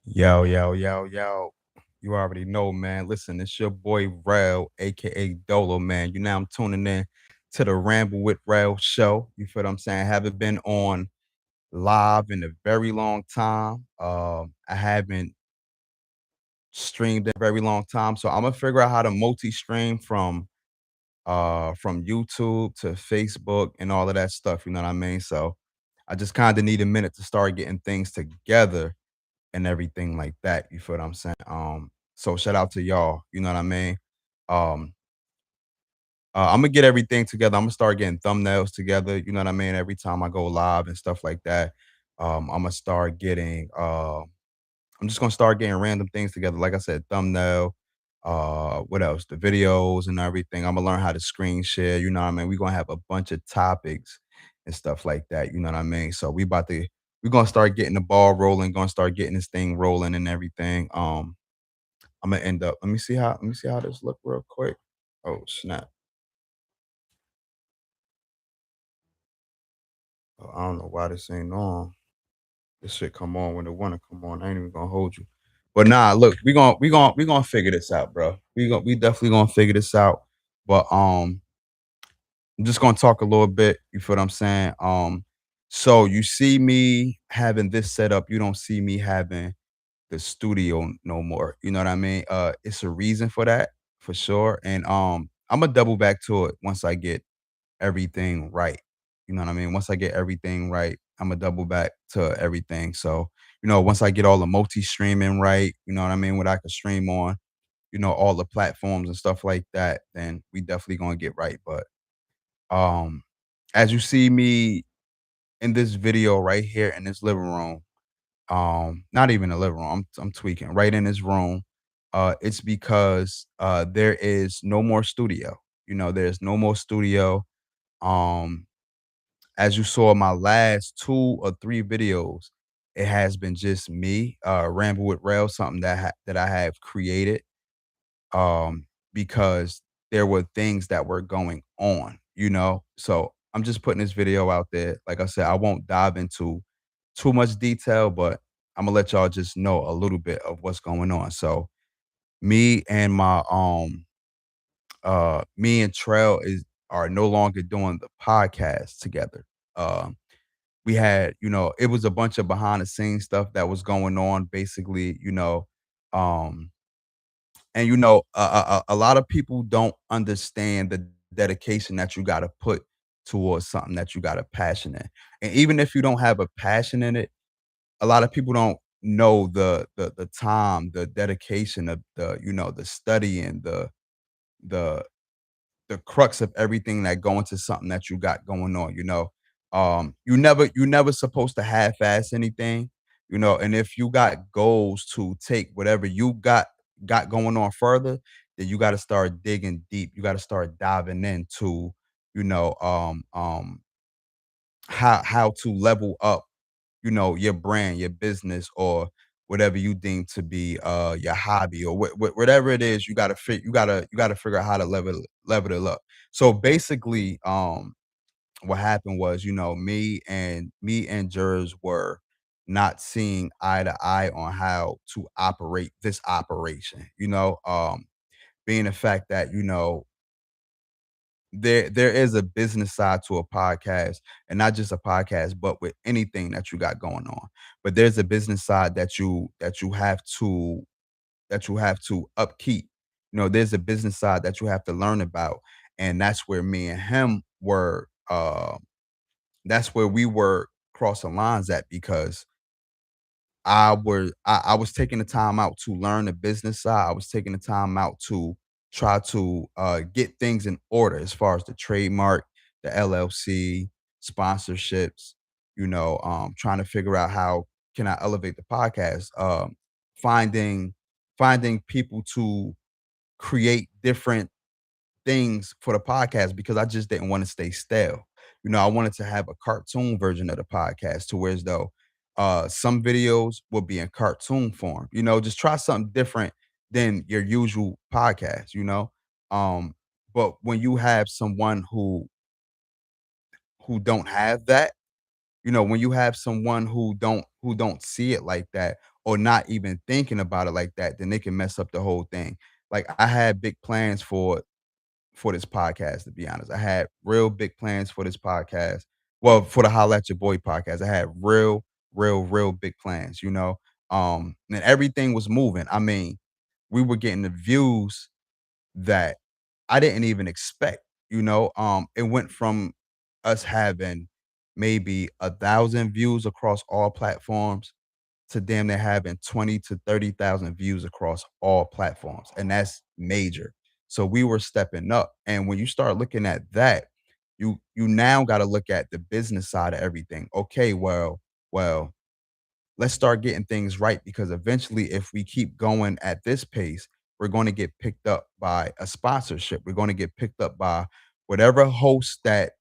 Yo, yo, yo, yo. You already know, man. Listen, it's your boy Rel, aka Dolo, man. You know I'm tuning in to the Ramble with Rel show. You feel what I'm saying? Haven't been on live in a very long time. I haven't streamed in a very long time. So I'm gonna figure out how to multi-stream from YouTube to Facebook and all of that stuff. You know what I mean? So I just kind of need a minute to start getting things together and everything like that. You feel what I'm saying? So shout out to y'all. You know what I mean? Um, I'm gonna get everything together. I'm gonna start getting thumbnails together. You know what I mean? Every time I go live and stuff like that, I'm gonna start getting. I'm just gonna start getting random things together. Like I said, thumbnail. What else? The videos and everything. I'm gonna learn how to screen share. You know what I mean? We're gonna have a bunch of topics and stuff like that. You know what I mean? So we're gonna start getting the ball rolling, gonna start getting this thing rolling and everything. I'm gonna end up. Let me see how this look real quick. Oh snap! Oh, I don't know why this ain't on. This shit come on when it wanna come on. I ain't even gonna hold you. But nah, look, we gonna figure this out, bro. We definitely gonna figure this out. But I'm just gonna talk a little bit. You feel what I'm saying? So you see me having this set up. You don't see me having the studio no more. You know what I mean? It's a reason for that for sure. And I'm gonna double back to it once I get everything right. You know what I mean? Once I get everything right, I'm gonna double back to everything. So, once I get all the multi-streaming right, you know what I mean, what I can stream on, all the platforms and stuff like that, then we definitely gonna get right. But um as you see me in this video right here in this living room, not even a living room, I'm tweaking right in this room. It's because there is no more studio. There's no more studio. Um as you saw in my last 2 or 3 videos, it has been just me, ramble with Rail, something that I have created, because there were things that were going on, So I'm just putting this video out there. Like I said, I won't dive into too much detail, but I'm gonna let y'all just know a little bit of what's going on. So me and me and Trail is are no longer doing the podcast together. Um we had, it was a bunch of behind the scenes stuff that was going on basically, um, and a lot of people don't understand the dedication that you got to put towards something that you got a passion in. And even if you don't have a passion in it, a lot of people don't know the time, the dedication of the studying, the the crux of everything that go into something that you got going on. You never supposed to half-ass anything, and if you got goals to take whatever you got going on further, then you got to start digging deep. You got to start diving into, you know, um, um, how to level up, your brand, your business, or whatever you deem to be your hobby, or whatever it is. You gotta figure out how to level it up. So basically, what happened was, me and Jers were not seeing eye to eye on how to operate this operation. Being the fact that, there is a business side to a podcast, and not just a podcast, but with anything that you got going on. But there's a business side that you have to upkeep. There's a business side that you have to learn about, and that's where me and him were. That's where we were crossing lines at, because I was taking the time out to learn the business side. I was taking the time out to try to get things in order as far as the trademark, the LLC, sponsorships, trying to figure out how can I elevate the podcast, finding finding people to create different things for the podcast, because I just didn't want to stay stale. I wanted to have a cartoon version of the podcast, to where as though some videos will be in cartoon form, just try something different than your usual podcast. Um, but when you have someone who don't have that, when you have someone who don't see it like that or not even thinking about it like that, then they can mess up the whole thing. Like I had big plans for this podcast, to be honest. I had real big plans for this podcast. Well, for the Holla at Your Boy podcast, I had real big plans. And everything was moving. I mean, we were getting the views that I didn't even expect. It went from us having maybe 1,000 views across all platforms to damn near having 20 to 30,000 views across all platforms, and that's major. So we were stepping up, and when you start looking at that, you now got to look at the business side of everything. Okay, well, let's start getting things right because eventually, if we keep going at this pace, we're going to get picked up by a sponsorship. We're going to get picked up by whatever host that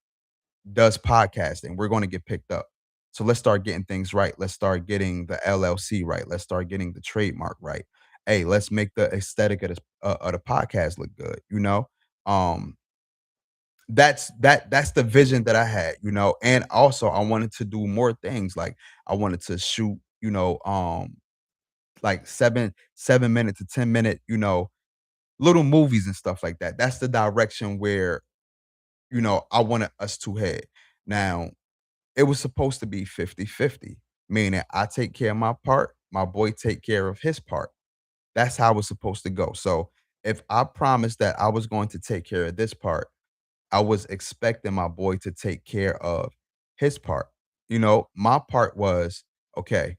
does podcasting. We're going to get picked up. So let's start getting things right. Let's start getting the LLC right. Let's start getting the trademark right. Hey, let's make the aesthetic of the podcast look good. Um, that's the vision that I had. And also I wanted to do more things. Like I wanted to shoot, like 7 minute to 10 minute, little movies and stuff like that. That's the direction where I wanted us to head. Now, it was supposed to be 50-50, meaning I take care of my part, my boy take care of his part. That's how it's supposed to go. So if I promised that I was going to take care of this part, I was expecting my boy to take care of his part. My part was, okay,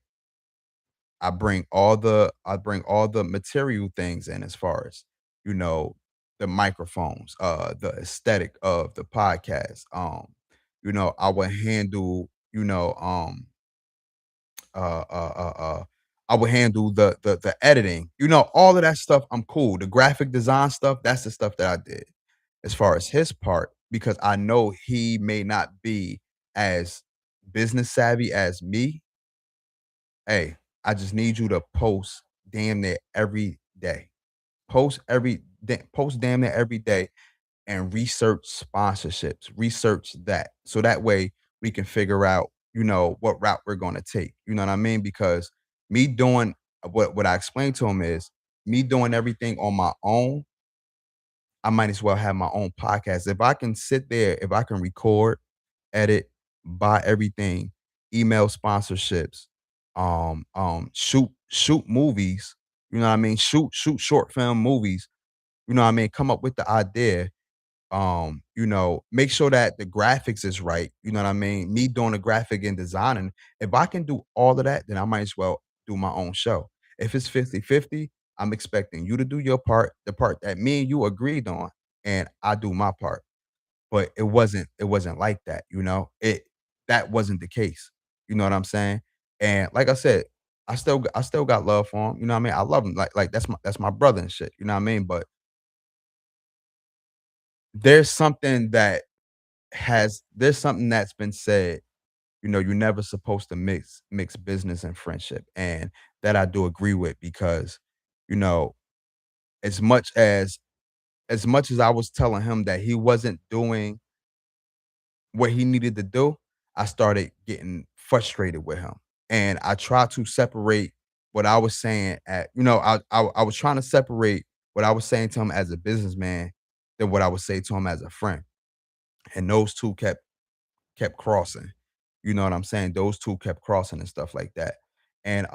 I bring all the material things in as far as, you know, the microphones, the aesthetic of the podcast. I would handle, uh, uh, uh, uh, I would handle the editing. All of that stuff. I'm cool. The graphic design stuff. That's the stuff that I did. As far as his part, because I know he may not be as business savvy as me. Hey, I just need you to post damn near every day. Post damn near every day and research sponsorships. Research that. So that way we can figure out, what route we're going to take. You know what I mean? Because me doing what I explained to him is me doing everything on my own. I might as well have my own podcast. If I can sit there, if I can record, edit, buy everything, email sponsorships, shoot movies, you know what I mean? Shoot short film movies, you know what I mean? Come up with the idea, make sure that the graphics is right, you know what I mean? Me doing the graphic and designing. If I can do all of that, then I might as well do my own show. If it's 50-50, I'm expecting you to do your part, the part that me and you agreed on, and I do my part. But it wasn't like that, you know? That wasn't the case. You know what I'm saying? And like I said, I still got love for him. You know what I mean? I love him. Like that's my brother and shit. You know what I mean? But there's something there's something that's been said. You're never supposed to mix business and friendship. And that I do agree with because, you know, as much as as much as I was telling him that he wasn't doing what he needed to do, I started getting frustrated with him. And I tried to separate what I was saying I was trying to separate what I was saying to him as a businessman than what I would say to him as a friend. And those two kept crossing. You know what I'm saying? Those two kept crossing and stuff like that. And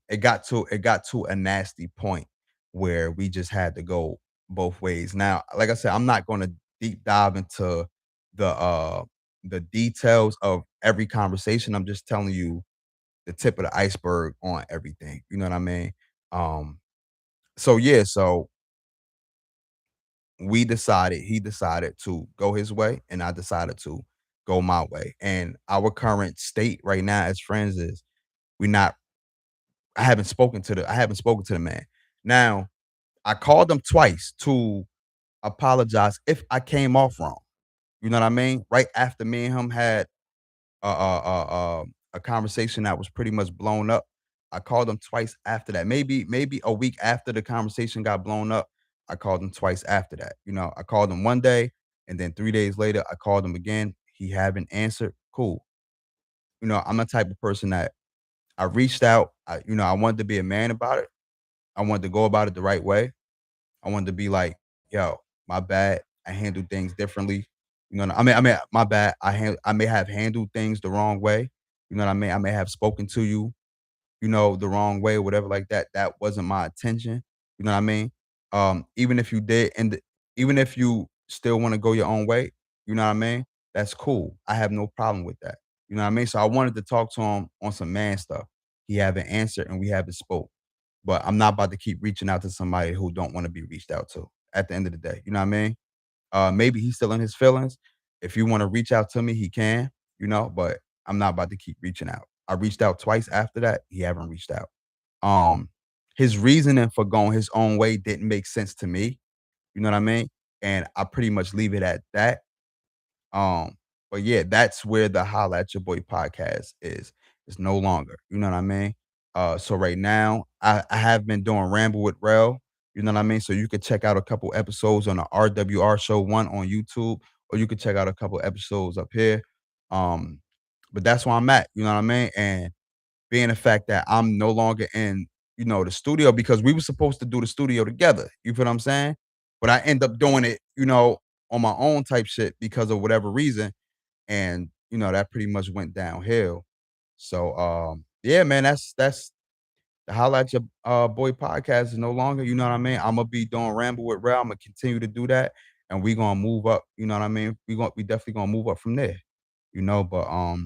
it got to a nasty point where we just had to go both ways. Now, like I said, I'm not going to deep dive into the uh the details of every conversation. I'm just telling you the tip of the iceberg on everything. You know what I mean? Um so yeah, so he decided to go his way and I decided to go my way. And our current state right now as friends is we not I haven't spoken to the man. Now, I called him twice to apologize if I came off wrong. You know what I mean? Right after me and him had a conversation that was pretty much blown up. I called him twice after that. Maybe a week after the conversation got blown up, I called him twice after that. I called him one day, and then 3 days later, I called him again. He haven't answered. Cool. I'm the type of person that I reached out. I wanted to be a man about it. I wanted to go about it the right way. I wanted to be like, yo, my bad. I handled things differently. My bad. I may have handled things the wrong way. You know what I mean? I may have spoken to you the wrong way or whatever like that. That wasn't my intention. You know what I mean? Even if you did, even if you still want to go your own way, you know what I mean? That's cool. I have no problem with that. You know what I mean? So I wanted to talk to him on some man stuff. He haven't answered and we haven't spoke. But I'm not about to keep reaching out to somebody who don't want to be reached out to at the end of the day. You know what I mean? Maybe he's still in his feelings. If you want to reach out to me, he can, but I'm not about to keep reaching out. I reached out twice after that. He haven't reached out. Um, his reasoning for going his own way didn't make sense to me. You know what I mean? And I pretty much leave it at that. Um, but yeah, that's where the Holla at Your Boy podcast is. It's no longer. You know what I mean? So right now, I have been doing Ramble with Rel. You know what I mean? So you could check out a couple episodes on the RWR Show One on YouTube, or you could check out a couple episodes up here. Um, but that's where I'm at. You know what I mean? And being the fact that I'm no longer in, the studio because we were supposed to do the studio together. You feel what I'm saying? But I end up doing it, on my own type shit because of whatever reason. And, that pretty much went downhill. So yeah, man, that's the Holla at Your Boy podcast is no longer, you know what I mean? I'm gonna be doing Ramble with Rel. I'm gonna continue to do that. And we gonna move up, you know what I mean? We definitely gonna move up from there, but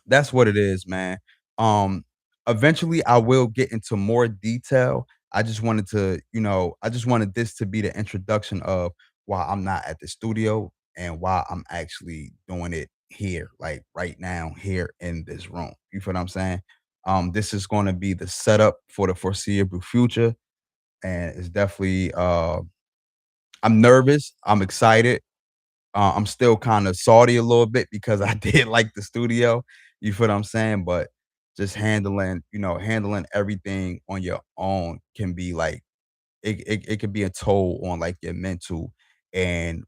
that's what it is, man. Um, Eventually I will get into more detail. I just wanted this to be the introduction of why I'm not at the studio and why I'm actually doing it here, like right now, here in this room. You feel what I'm saying? This is going to be the setup for the foreseeable future. And it's definitely I'm nervous, I'm excited. I'm still kinda salty a little bit because I did like the studio, you feel what I'm saying? But just handling everything on your own can be like it could be a toll on, like, your mental and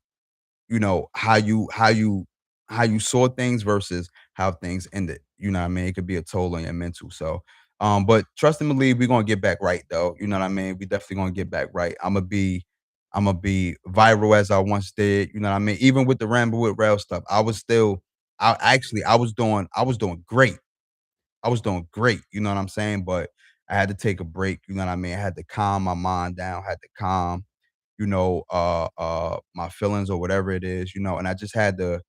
how you saw things versus how things ended. You know what I mean? It could be a toll on your mental. So, but trust and believe we're gonna get back right though. You know what I mean? We definitely gonna get back right. I'm gonna be viral as I once did. You know what I mean? Even with the Ramble with Rail stuff, I was doing great. I was doing great. You know what I'm saying? But I had to take a break. You know what I mean? I had to calm my mind down. Had to calm my feelings or whatever it is, and I had to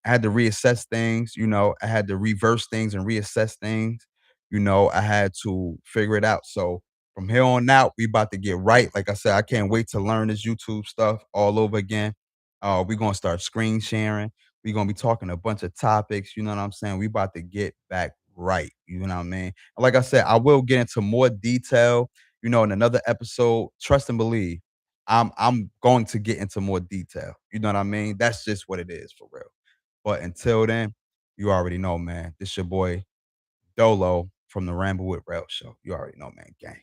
reassess things, I had to reverse things and reassess things. I had to figure it out. So from here on out, we about to get right. Like I said, I can't wait to learn this YouTube stuff all over again. We're gonna start screen sharing. We're gonna be talking a bunch of topics, you know what I'm saying? We about to get back right. You know what I mean? And like I said, I will get into more detail, in another episode. Trust and believe. I'm going to get into more detail. You know what I mean? That's just what it is for real. But until then, you already know, man. This your boy Dolo from the Ramble with Rail show. You already know, man. Gang.